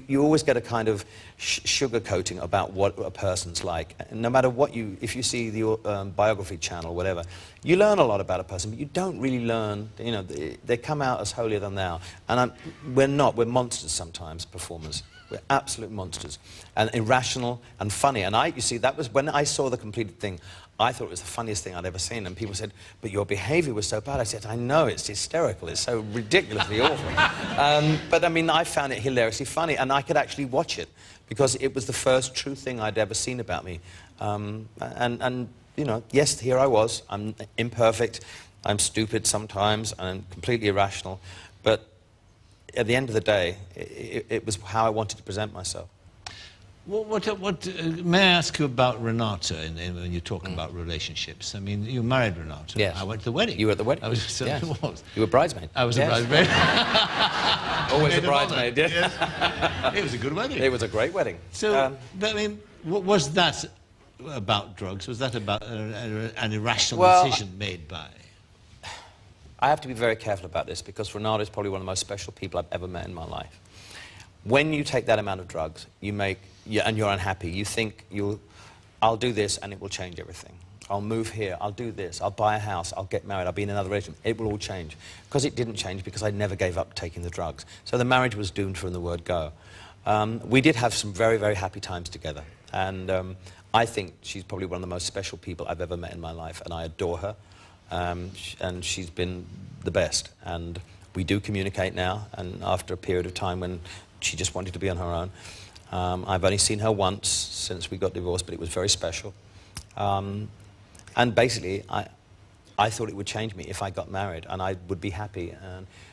you always get a kind of sugar coating about what a person's like. And no matter what if you see the biography channel or whatever, you learn a lot about a person, but you don't really learn, they come out as holier than thou. And we're not, we're monsters sometimes, performers. We're absolute monsters. And irrational and funny. And you see, that was when I saw the completed thing, I thought it was the funniest thing I'd ever seen. And people said, but your behavior was so bad. I said, I know, it's hysterical. It's so ridiculously awful. But I mean, I found it hilariously funny, and I could actually watch it because it was the first true thing I'd ever seen about me. And you know, yes, here I was. I'm imperfect. I'm stupid sometimes. I'm completely irrational. But at the end of the day, it was how I wanted to present myself. May I ask you about Renata when you talk about relationships? I mean, you married Renata. Yes. I went to the wedding. You were at the wedding? I was, certainly was. You were a bridesmaid? I was yes. a bridesmaid. Always a bridesmaid, yes. Yes. It was a good wedding. It was a great wedding. So, I mean, was that about drugs? Was that about an irrational decision made by... I have to be very careful about this because Renata is probably one of the most special people I've ever met in my life. When you take that amount of drugs, and you're unhappy, you think I'll do this and it will change everything. I'll move here, I'll do this, I'll buy a house, I'll get married, I'll be in another relationship. It will all change. Because it didn't change because I never gave up taking the drugs. So the marriage was doomed from the word go. We did have some very, very happy times together. And I think she's probably one of the most special people I've ever met in my life, and I adore her. And she's been the best. And we do communicate now, and after a period of time when she just wanted to be on her own. I've only seen her once since we got divorced, but it was very special. And basically, I thought it would change me if I got married, and I would be happy.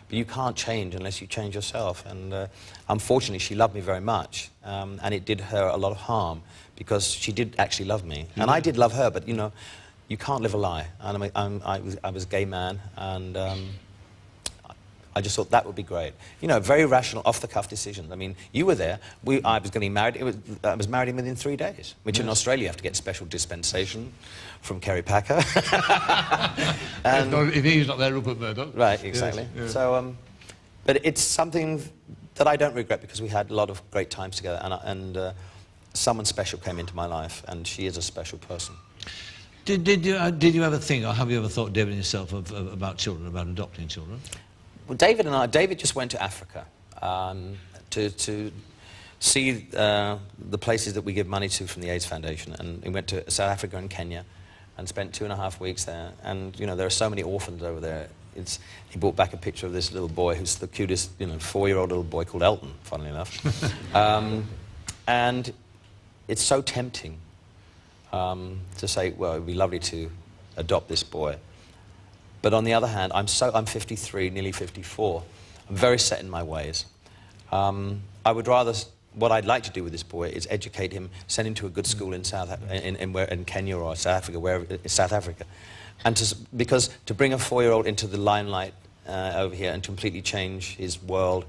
But you can't change unless you change yourself. And unfortunately, she loved me very much, and it did her a lot of harm, because she did actually love me. And I did love her, but, you know, you can't live a lie. And I was a gay man, and I just thought that would be great. You know, very rational, off-the-cuff decisions. I mean, you were there. I was getting married. I was married within 3 days, which in Australia you have to get special dispensation from Kerry Packer. And if he's not there, Rupert Murdoch. Right, exactly. Yes, yeah. So, but it's something that I don't regret because we had a lot of great times together, and someone special came into my life, and she is a special person. Did you ever think, or have you ever thought, David, yourself, about children, about adopting children? Well, David just went to Africa to see the places that we give money to from the AIDS Foundation, and he went to South Africa and Kenya and spent 2.5 weeks there. And, you know, there are so many orphans over there. He brought back a picture of this little boy who's the cutest, you know, 4-year-old little boy called Elton, funnily enough. And it's so tempting to say, well, it would be lovely to adopt this boy. But on the other hand, I'm 53, nearly 54. I'm very set in my ways. I would rather, what I'd like to do with this boy is educate him, send him to a good school in Kenya or South Africa, wherever, South Africa. And because to bring a 4-year-old into the limelight over here and completely change his world,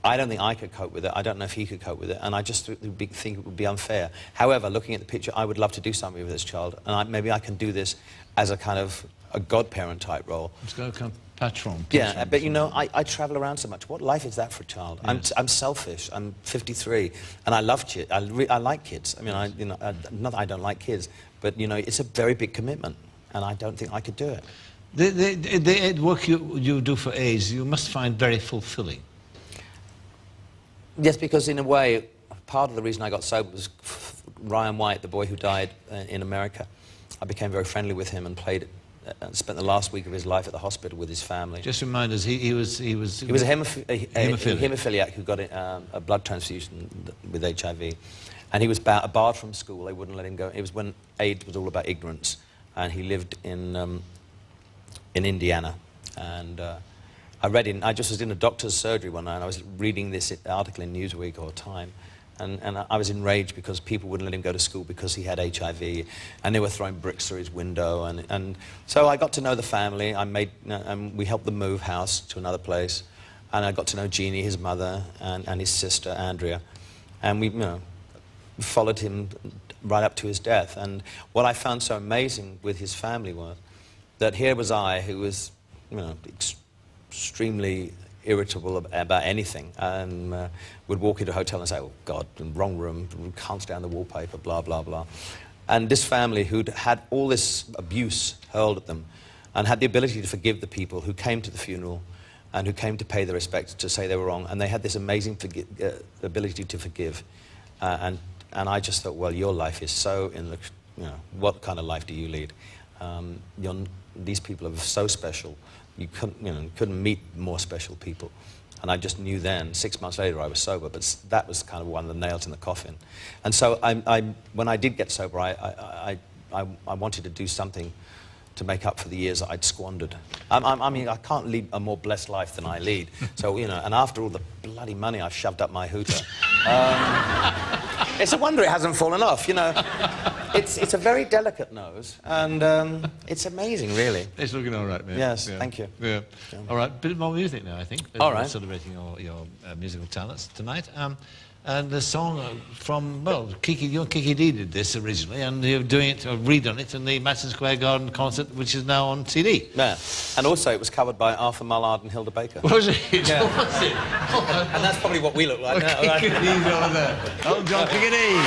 I don't think I could cope with it. I don't know if he could cope with it, and I just think it would be unfair. However, looking at the picture, I would love to do something with this child, and maybe I can do this as a kind of a godparent type role. It's going to come patron. Yeah, but you know, I travel around so much. What life is that for a child? Yes. I'm selfish. I'm 53, and I love kids. I like kids. I mean, you know, not that I don't like kids, but you know, it's a very big commitment, and I don't think I could do it. The work you do for AIDS, you must find very fulfilling. Yes, because in a way, part of the reason I got sober was Ryan White, the boy who died in America. I became very friendly with him and spent the last week of his life at the hospital with his family. Just remind us, he was a hemophiliac who got a blood transfusion with HIV, and he was barred from school. They wouldn't let him go. It was when AIDS was all about ignorance, and he lived in Indiana, and I just was in a doctor's surgery one night, and I was reading this article in Newsweek or Time, and I was enraged because people wouldn't let him go to school because he had HIV, and they were throwing bricks through his window, and so I got to know the family. We helped them move house to another place, and I got to know Jeannie, his mother, and his sister, Andrea, and we, you know, followed him right up to his death. And what I found so amazing with his family was that here was I, who was, you know, extremely irritable about anything, and would walk into a hotel and say, oh God, wrong room, can't stand the wallpaper, blah, blah, blah. And this family who'd had all this abuse hurled at them and had the ability to forgive the people who came to the funeral and who came to pay their respects, to say they were wrong, and they had this amazing ability to forgive. And I just thought, well, your life is so in the, you know, what kind of life do you lead? These people are so special. You couldn't meet more special people. And I just knew then, 6 months later, I was sober, but that was kind of one of the nails in the coffin. And so when I did get sober, I wanted to do something to make up for the years that I'd squandered. I mean, I can't lead a more blessed life than I lead. So, you know, and after all the bloody money I've shoved up my hooter, it's a wonder it hasn't fallen off, you know. It's a very delicate nose, and it's amazing, really. It's looking all right, man. Yes, yeah. thank you. Yeah. All right, a bit more music now, I think. All right. Celebrating your musical talents tonight. And the song from, well, you and Kiki D did this originally, and you're doing it, or redone it, in the Madison Square Garden concert, which is now on CD. Yeah, and also it was covered by Arthur Mullard and Hilda Baker. Was it? Yeah. Was it? And that's probably what we look like now, right? Kiki D's over there. Elton John, Kiki D.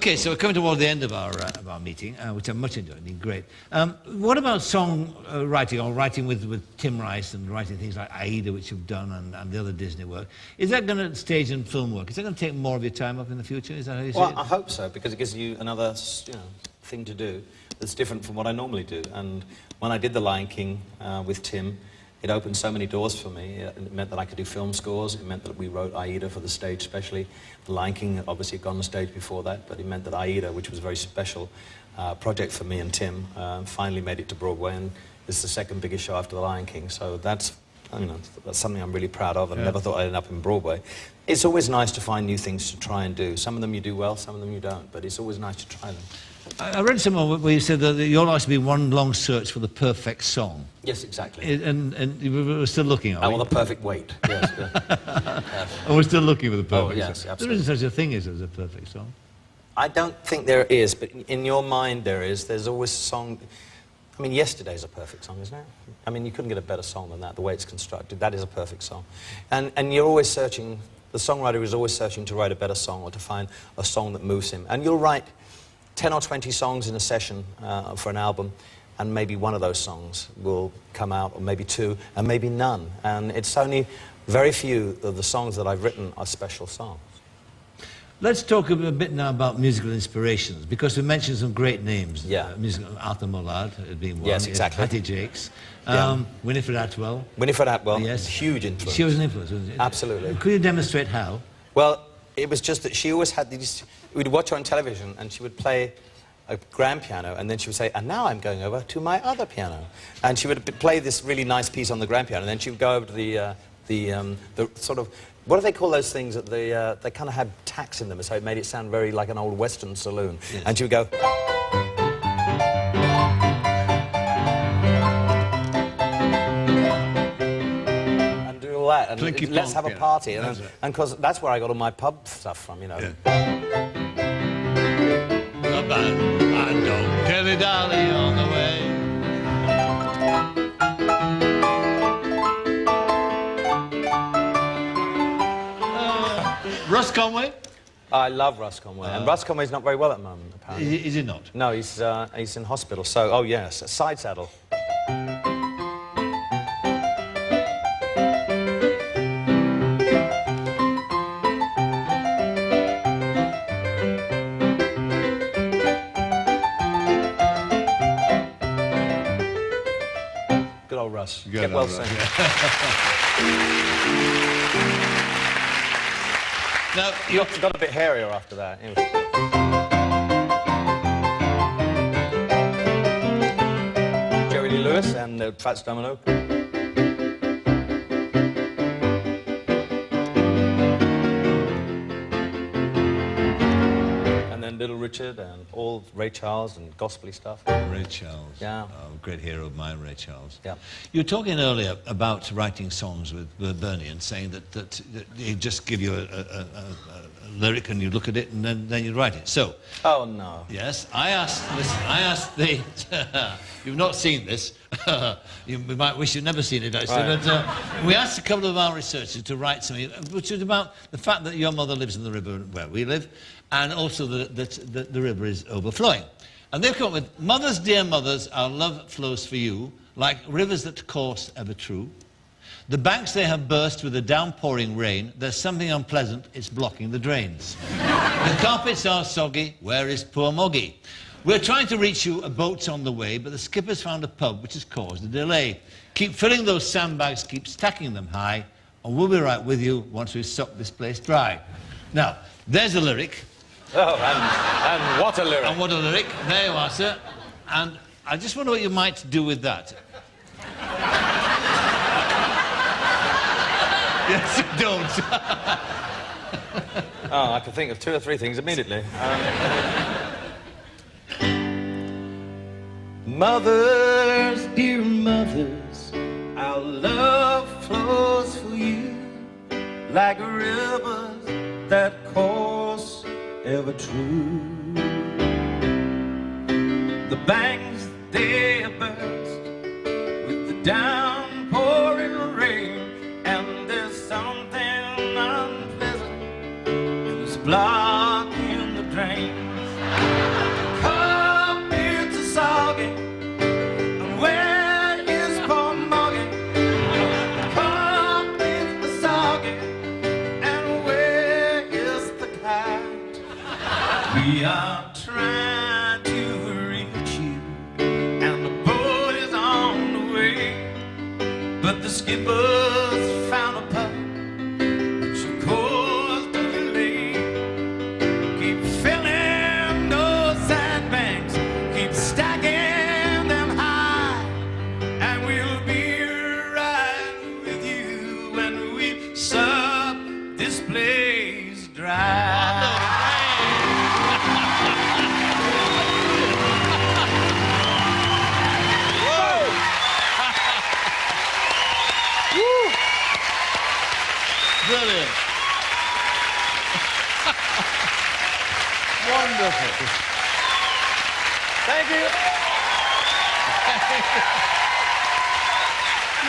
Okay, so we're coming toward the end of our meeting, which I'm much enjoying. It's been great. What about song writing, or writing with Tim Rice and writing things like Aida, which you've done, and the other Disney work? Is that going to stage and film work? Is that going to take more of your time up in the future? Is that how you see it? Well, I hope so, because it gives you another, thing to do that's different from what I normally do. And when I did The Lion King with Tim, it opened so many doors for me. It meant that I could do film scores. It meant that we wrote Aida for the stage, especially. The Lion King obviously had gone on stage before that, but it meant that Aida, which was a very special project for me and Tim, finally made it to Broadway, and it's the second biggest show after The Lion King. So that's something I'm really proud of. I never thought I'd end up in Broadway. It's always nice to find new things to try and do. Some of them you do well, some of them you don't, but it's always nice to try them. I read somewhere where you said that your life's been one long search for the perfect song. Yes, exactly. And we're still looking, are we? The perfect weight, yes. And we're still looking for the perfect yes, song. absolutely. There isn't such a thing as a perfect song. I don't think there is, but in your mind there is. There's always a song. I mean, Yesterday's a perfect song, isn't it? I mean, you couldn't get a better song than that, the way it's constructed. That is a perfect song. And you're always searching, the songwriter is always searching to write a better song or to find a song that moves him. And you'll write 10 or 20 songs in a session for an album, and maybe one of those songs will come out, or maybe two, and maybe none. And it's only very few of the songs that I've written are special songs. Let's talk a bit now about musical inspirations, because we mentioned some great names. Yeah. Arthur Mullard had been one. Yes, exactly. Hattie Jakes. Yeah. Winifred Atwell. Winifred Atwell, Yes. huge influence. She was an influence, wasn't she? Absolutely. Could you demonstrate how? Well, it was just that she always had these... We'd watch her on television, and she would play a grand piano, and then she would say, and now I'm going over to my other piano. And she would play this really nice piece on the grand piano, and then she would go over to the sort of... What do they call those things that they kind of had tacks in them, so it made it sound very like an old Western saloon. Yes. And she would go... and do all that, and let's have a party. And because that's where I got all my pub stuff from, you know. Yeah. And don't dilly-dally on the way. Russ Conway? I love Russ Conway, and Russ Conway's not very well at the moment, apparently. Is he not? No, he's in hospital, so, oh yes, a side saddle. Good old Russ. Get well soon. Now, You got a bit hairier after that. Jerry Lee Lewis and Fats Domino. And then Little Richard and all Ray Charles and gospel-y stuff. Ray Charles. Yeah. Oh, great hero of mine, Ray Charles. Yeah. You were talking earlier about writing songs with Bernie and saying that he'd just give you a lyric and you look at it and then you write it. So... Oh, no. Yes, I asked the... You've not seen this. We might wish you'd never seen it, actually. Right. But we asked a couple of our researchers to write something, which was about the fact that your mother lives in the river where we live, and also that the river is overflowing. And they've come up with, mothers, dear mothers, our love flows for you, like rivers that course ever true. The banks they have burst with the downpouring rain, there's something unpleasant, it's blocking the drains. The carpets are soggy, where is poor Moggy? We're trying to reach you, a boat's on the way, but the skipper's found a pub which has caused a delay. Keep filling those sandbags, keep stacking them high, and we'll be right with you once we've sucked this place dry. Now, there's a lyric. Oh, and what a lyric. And what a lyric. There you are, sir. And I just wonder what you might do with that. Yes, you don't. Oh, I could think of 2 or 3 things immediately. Mothers, dear mothers, our love flows for you like rivers that course ever true. The banks, they burst with the downpouring rain, and there's something unpleasant, and it's blocking the drains. are trying to reach you, and the boat is on the way. But the skipper's found a pup which caused a delay. Keep filling those sandbanks, keep stacking them high, and we'll be right with you when we sup this place dry. Brilliant. Wonderful. Thank you.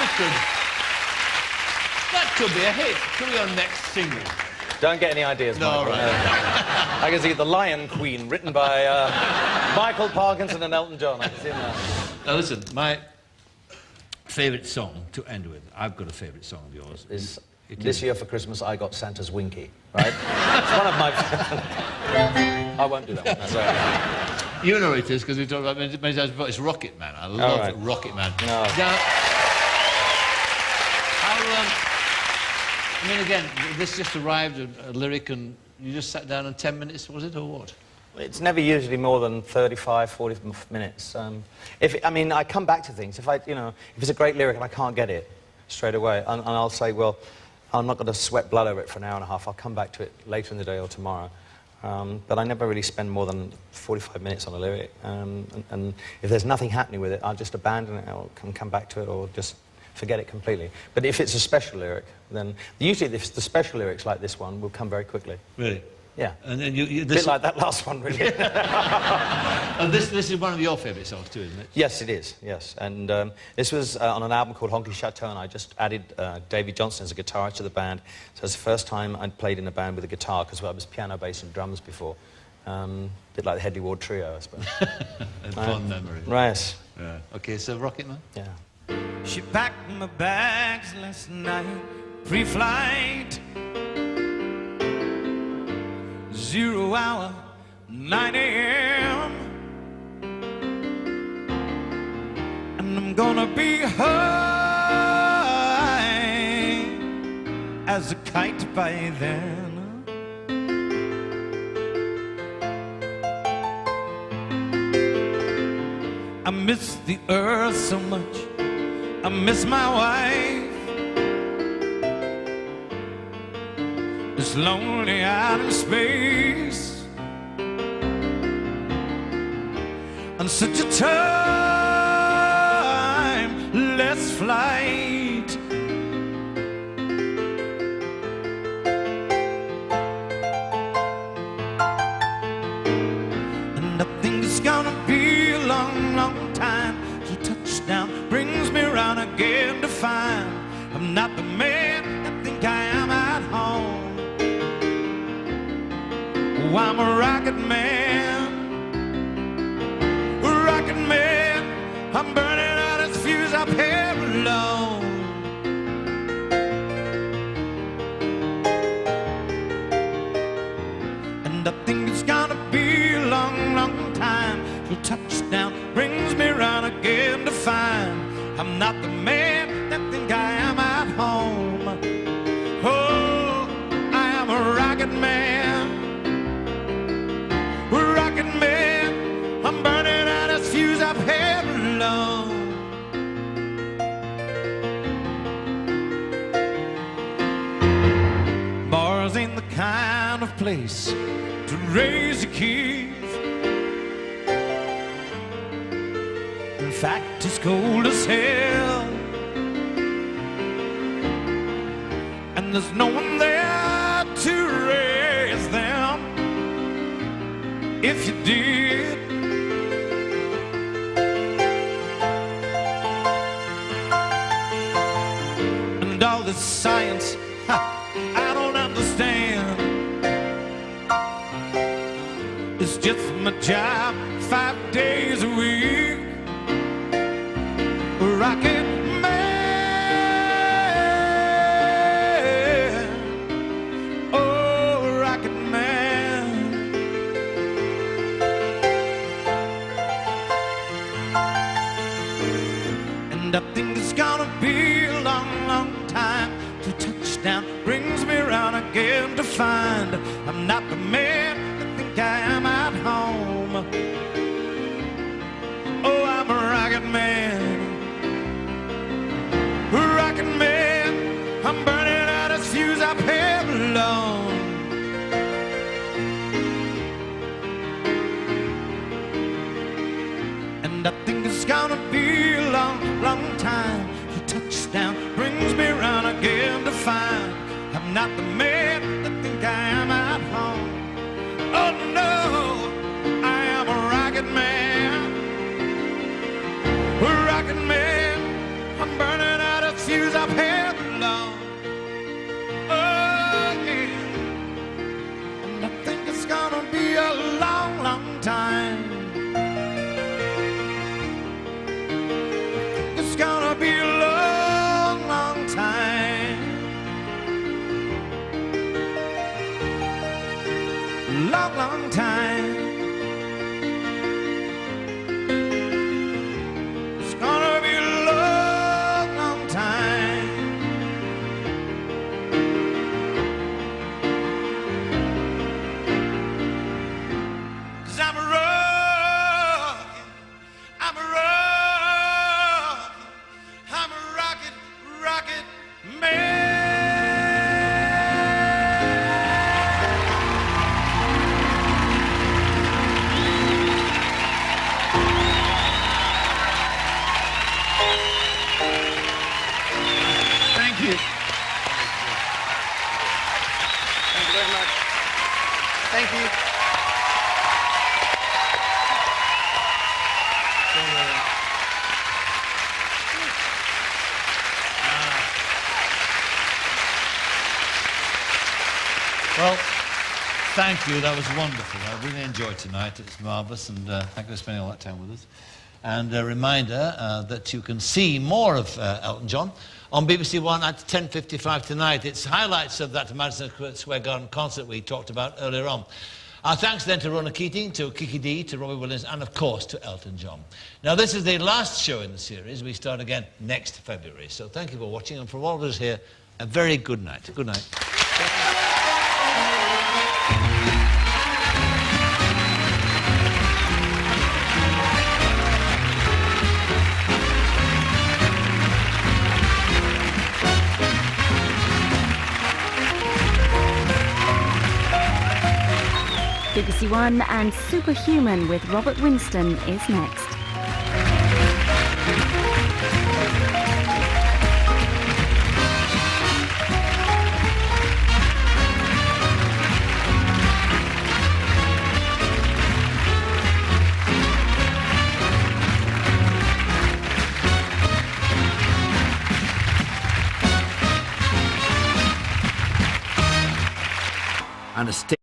Listen, that could be a hit. Could be our next single. Don't get any ideas, No, Michael. right. I can see The Lion Queen, written by Michael Parkinson and Elton John. I can see him now. Now listen, my favourite song to end with, I've got a favourite song of yours. This year for Christmas, I got Santa's Winky, right? It's one of my... I won't do that one. That's all right. You know it is, because we talked about many times before. It's Rocket Man. I love right. Rocket Man. No. Now, I mean, again, this just arrived, a lyric, and you just sat down in 10 minutes, was it, or what? It's never usually more than 35, 40 minutes. I mean, I come back to things. If it's a great lyric and I can't get it straight away, and I'll say, well, I'm not going to sweat blood over it for an hour and a half. I'll come back to it later in the day or tomorrow. But I never really spend more than 45 minutes on a lyric. And if there's nothing happening with it, I'll just abandon it or come back to it or just forget it completely. But if it's a special lyric, then usually the special lyrics like this one will come very quickly. Really? Yeah. And then A bit like that last one, really. And this is one of your favourite songs too, isn't it? Yes, it is, yes. And this was on an album called Honky Chateau, and I just added Davy Johnson as a guitarist to the band. So it's the first time I'd played in a band with a guitar, because I was piano, bass and drums before. A bit like the Headley Ward Trio, I suppose. A fond memory. Right. Yeah. OK, so Rocket Man? Yeah. She packed my bags last night, pre-flight, 0 hour, 9 a.m. And I'm gonna be high as a kite by then. I miss the earth so much, I miss my wife. It's lonely out in space, on such a timeless flight. And I think it's gonna be a long, long time till touchdown brings me round again to find I'm not the man I think I am at home. Oh, I'm a rocket man, I'm burning out its fuse up here alone. And I think it's gonna be a long, long time till touchdown brings me round again to find I'm not the man that think I am at home. Oh, I am a rocket man, I'm burning out its fuse up here alone. Bars ain't the kind of place to raise your kids. In fact, it's cold as hell, and there's no one there to raise them if you did. And all this science, I don't understand. It's just my job 5 days a week. Rocket man, oh, rocket man. And I think it's gonna be a long, long time till touchdown brings me around again to find I'm not the man I think I am at home. Oh, I'm a rocket man, a rocket man. I'm burning out as fuse I paid alone. And I think it's gonna be a long, long time till touchdown brings me around again to find I'm not the man that think I am at home. Oh no, I am a rocket man, a rocket man. I'm burning out a fuse I've had alone. Oh yeah, and I think it's gonna be a long, long time. It's gonna be a long, long time. Long, long time. It's gonna be a long, long time. Cause I'm a rocket, I'm a rocket, I'm a rocket, rocket man. Thank you. Thank you very much. Thank you. Well, thank you. That was wonderful. I really enjoyed tonight. It's marvellous, and thank you for spending all that time with us. And a reminder that you can see more of Elton John on BBC One at 10:55 tonight. It's highlights of that Madison Square Garden concert we talked about earlier on. Our thanks then to Rona Keating, to Kiki D, to Robbie Williams, and of course to Elton John. Now this is the last show in the series. We start again next February. So thank you for watching, and from all of us here, a very good night. Good night. BBC One and Superhuman with Robert Winston is next. And a stick.